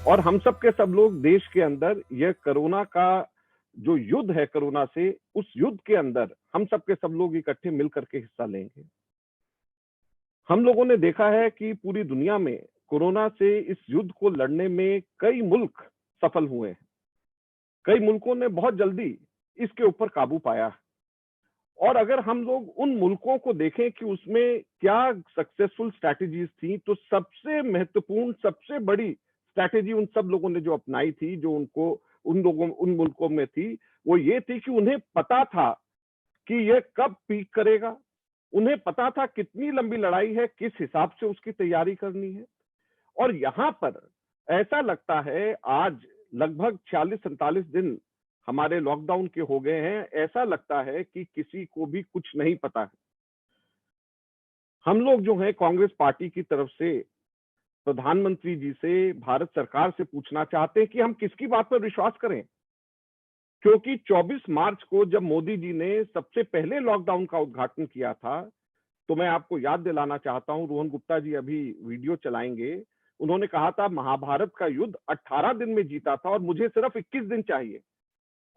और हम सब के सब लोग देश के अंदर यह कोरोना का जो युद्ध है कोरोना से, उस युद्ध के अंदर हम सब के सब लोग इकट्ठे मिल करके हिस्सा लेंगे। हम लोगों ने देखा है कि पूरी दुनिया में कोरोना से इस युद्ध को लड़ने में कई मुल्क सफल हुए हैं। कई मुल्कों ने बहुत जल्दी इसके ऊपर काबू पाया। और अगर हम लोग उन मुल्कों को देखें कि उसमें क्या सक्सेसफुल स्ट्रैटेजीज थी, तो सबसे महत्वपूर्ण, सबसे बड़ी स्ट्रैटेजी उन सब लोगों ने जो अपनाई थी, जो उन मुल्कों में थी, वो ये थी कि उन्हें पता था कि यह कब पीक करेगा, उन्हें पता था कितनी लंबी लड़ाई है, किस हिसाब से उसकी तैयारी करनी है। और यहां पर ऐसा लगता है आज लगभग 46-47 दिन हमारे लॉकडाउन के हो गए हैं, ऐसा लगता है कि किसी को भी कुछ नहीं पता है। हम लोग जो है कांग्रेस पार्टी की तरफ से प्रधानमंत्री जी से, भारत सरकार से पूछना चाहते हैं कि हम किसकी बात पर विश्वास करें, क्योंकि 24 मार्च को जब मोदी जी ने सबसे पहले लॉकडाउन का उद्घाटन किया था, तो मैं आपको याद दिलाना चाहता हूं, रोहन गुप्ता जी अभी वीडियो चलाएंगे, उन्होंने कहा था महाभारत का युद्ध 18 दिन में जीता था और मुझे सिर्फ 21 दिन चाहिए,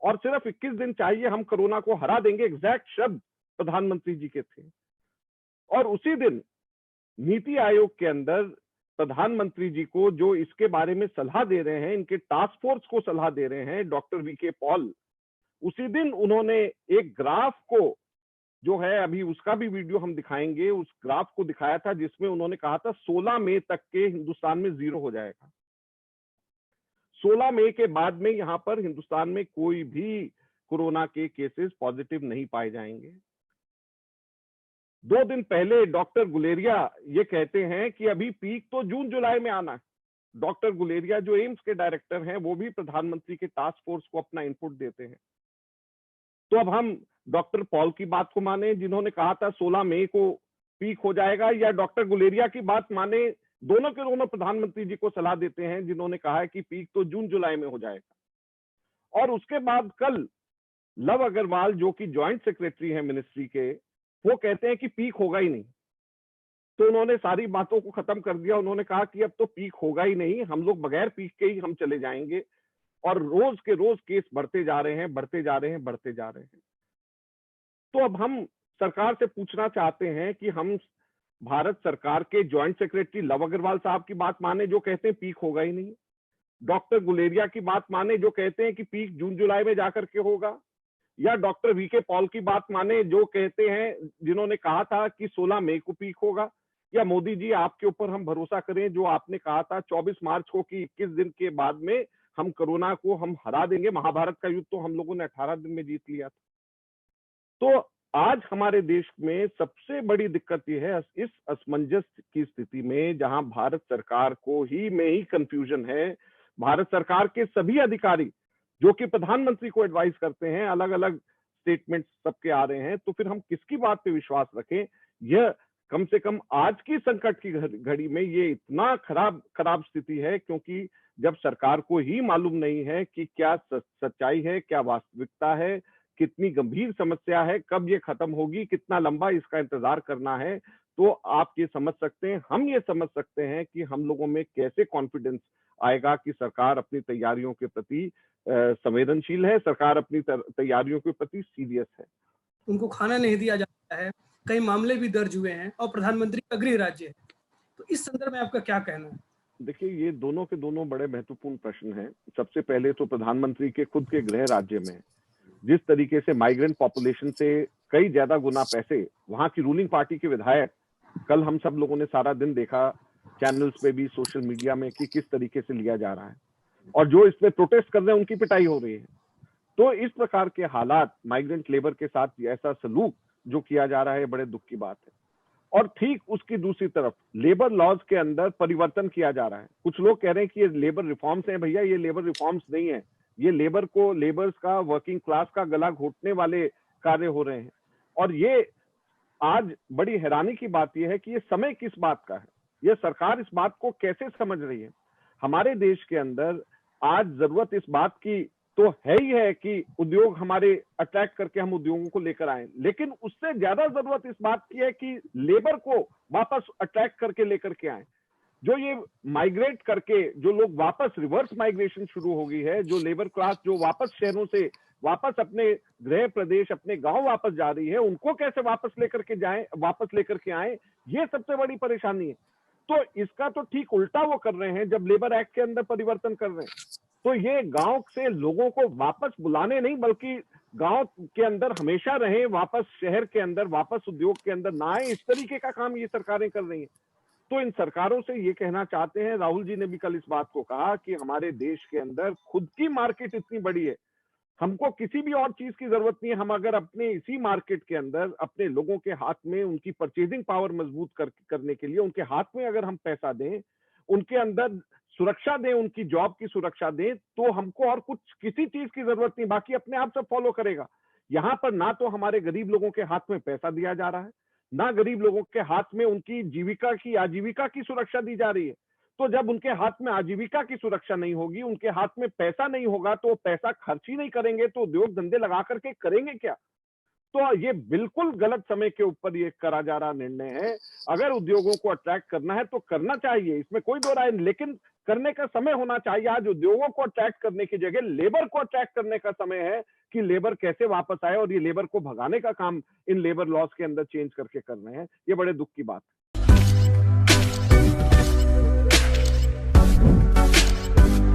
और सिर्फ 21 दिन चाहिए, हम कोरोना को हरा देंगे। एग्जैक्ट शब्द प्रधानमंत्री जी के थे। और उसी दिन नीति आयोग के अंदर प्रधानमंत्री जी को जो इसके बारे में सलाह दे रहे हैं, इनके टास्क फोर्स को सलाह दे रहे हैं, डॉक्टर वीके पॉल, उसी दिन उन्होंने एक ग्राफ को, जो है अभी उसका भी वीडियो हम दिखाएंगे, उस ग्राफ को दिखाया था जिसमें उन्होंने कहा था 16 मई तक के हिंदुस्तान में 0 हो जाएगा। 16 मई के बाद में यहां पर हिंदुस्तान में कोई भी कोरोना के केसेस पॉजिटिव नहीं पाए जाएंगे। 2 दिन पहले डॉक्टर गुलेरिया ये कहते हैं कि अभी पीक तो जून जुलाई में आना है। डॉक्टर गुलेरिया जो एम्स के डायरेक्टर हैं, वो भी प्रधानमंत्री के टास्क फोर्स को अपना इनपुट देते हैं। तो अब हम डॉक्टर पॉल की बात को माने जिन्होंने कहा था 16 मई को पीक हो जाएगा, या डॉक्टर गुलेरिया की बात माने, दोनों के दोनों प्रधानमंत्री जी को सलाह देते हैं जिन्होंने कहा है कि पीक तो जून जुलाई में हो जाएगा। और उसके बाद कल लव अग्रवाल जो कि ज्वाइंट सेक्रेटरी हैं मिनिस्ट्री के, वो कहते हैं कि पीक होगा ही नहीं। तो उन्होंने सारी बातों को खत्म कर दिया। उन्होंने कहा कि अब तो पीक होगा ही नहीं, हम लोग बगैर पीक के ही हम चले जाएंगे। और रोज के रोज केस बढ़ते जा रहे हैं, बढ़ते जा रहे हैं, बढ़ते जा रहे हैं। तो अब हम सरकार से पूछना चाहते हैं कि हम भारत सरकार के ज्वाइंट सेक्रेटरी लव अग्रवाल साहब की बात माने जो कहते हैं पीक होगा ही नहीं, डॉक्टर गुलेरिया की बात माने जो कहते हैं कि पीक जून जुलाई में जाकर के होगा, या डॉक्टर वीके पॉल की बात माने जो कहते हैं, जिन्होंने कहा था कि 16 मई को पीक होगा, या मोदी जी आपके ऊपर हम भरोसा करें जो आपने कहा था 24 मार्च को कि 21 दिन के बाद में हम कोरोना को हम हरा देंगे। महाभारत का युद्ध तो हम लोगों ने 18 दिन में जीत लिया था। तो आज हमारे देश में सबसे बड़ी दिक्कत यह है, इस असमंजस की स्थिति में जहां भारत सरकार को ही में ही कंफ्यूजन है, भारत सरकार के सभी अधिकारी जो कि प्रधानमंत्री को एडवाइस करते हैं, अलग अलग स्टेटमेंट्स सबके आ रहे हैं, तो फिर हम किसकी बात पे विश्वास रखें? यह कम से कम आज की संकट की घड़ी में ये इतना खराब स्थिति है, क्योंकि जब सरकार को ही मालूम नहीं है कि क्या सच्चाई है, क्या वास्तविकता है, कितनी गंभीर समस्या है, कब ये खत्म होगी, कितना लंबा इसका इंतजार करना है, तो आप ये समझ सकते हैं, हम ये समझ सकते हैं कि हम लोगों में कैसे कॉन्फिडेंस आएगा कि सरकार अपनी तैयारियों के प्रति संवेदनशील है, सरकार अपनी तैयारियों के प्रति सीरियस है। उनको खाना नहीं दिया जाता है, कई मामले भी दर्ज हुए हैं और प्रधानमंत्री का गृह राज्य है, तो इस संदर्भ में आपका क्या कहना है? देखिए, ये दोनों के दोनों बड़े महत्वपूर्ण प्रश्न हैं। सबसे पहले तो प्रधानमंत्री के खुद के गृह राज्य में जिस तरीके से माइग्रेंट पॉपुलेशन से कई ज्यादा गुना पैसे वहां की रूलिंग पार्टी के विधायक, कल हम सब लोगों ने सारा दिन देखा चैनल्स पे भी, सोशल मीडिया में, कि किस तरीके से लिया जा रहा है, और जो इसमें प्रोटेस्ट कर रहे हैं उनकी पिटाई हो रही है। तो इस प्रकार के हालात, माइग्रेंट लेबर के साथ ऐसा सलूक जो किया जा रहा है, बड़े दुख की बात है। और ठीक उसकी दूसरी तरफ लेबर लॉज के अंदर परिवर्तन किया जा रहा है। कुछ लोग कह रहे हैं कि ये लेबर रिफॉर्म्स हैं। भैया, ये लेबर रिफॉर्म्स नहीं है, ये लेबर्स का, वर्किंग क्लास का गला घोटने वाले कार्य हो रहे हैं। और ये आज बड़ी हैरानी की बात यह है कि ये समय किस बात का है, ये सरकार इस बात को कैसे समझ रही है। हमारे देश के अंदर आज जरूरत इस बात की तो है ही है कि उद्योग हमारे अट्रैक्ट करके हम उद्योगों को लेकर आए, लेकिन उससे ज्यादा जरूरत इस बात की है कि लेबर को वापस अट्रैक्ट करके लेकर के आए। जो ये माइग्रेट करके जो लोग वापस रिवर्स माइग्रेशन शुरू हो गई है, जो लेबर क्लास जो वापस शहरों से वापस अपने गृह प्रदेश अपने गांव वापस जा रही है, उनको कैसे वापस लेकर के जाएं, वापस लेकर के आए, ये सबसे बड़ी परेशानी है। तो इसका तो ठीक उल्टा वो कर रहे हैं जब लेबर एक्ट के अंदर परिवर्तन कर रहे हैं। तो ये गांव से लोगों को वापस बुलाने नहीं, बल्कि गांव के अंदर हमेशा रहे, वापस शहर के अंदर, वापस उद्योग के अंदर ना आए, इस तरीके का काम ये सरकारें कर रही हैं। तो इन सरकारों से ये कहना चाहते हैं, राहुल जी ने भी कल इस बात को कहा कि हमारे देश के अंदर खुद की मार्केट इतनी बड़ी है, हमको किसी भी और चीज की जरूरत नहीं है। हम अगर अपने इसी मार्केट के अंदर अपने लोगों के हाथ में उनकी परचेजिंग पावर मजबूत करने के लिए उनके हाथ में अगर हम पैसा दें, उनके अंदर सुरक्षा दें, उनकी जॉब की सुरक्षा दें, तो हमको और कुछ किसी चीज की जरूरत नहीं, बाकी अपने आप सब फॉलो करेगा। यहाँ पर ना तो हमारे गरीब लोगों के हाथ में पैसा दिया जा रहा है, ना गरीब लोगों के हाथ में उनकी जीविका की आजीविका की सुरक्षा दी जा रही है। तो जब उनके हाथ में आजीविका की सुरक्षा नहीं होगी, उनके हाथ में पैसा नहीं होगा, तो पैसा खर्च ही नहीं करेंगे, तो उद्योग धंधे लगा करके करेंगे क्या? तो ये बिल्कुल गलत समय के ऊपर ये करा जा रहा निर्णय है। अगर उद्योगों को अट्रैक्ट करना है तो करना चाहिए, इसमें कोई दो राय नहीं, लेकिन करने का समय होना चाहिए। आज उद्योगों को अट्रैक्ट करने की जगह लेबर को अट्रैक्ट करने का समय है कि लेबर कैसे वापस आए, और ये लेबर को भगाने का काम इन लेबर लॉज के अंदर चेंज करके कर रहे हैं। ये बड़े दुख की बात है।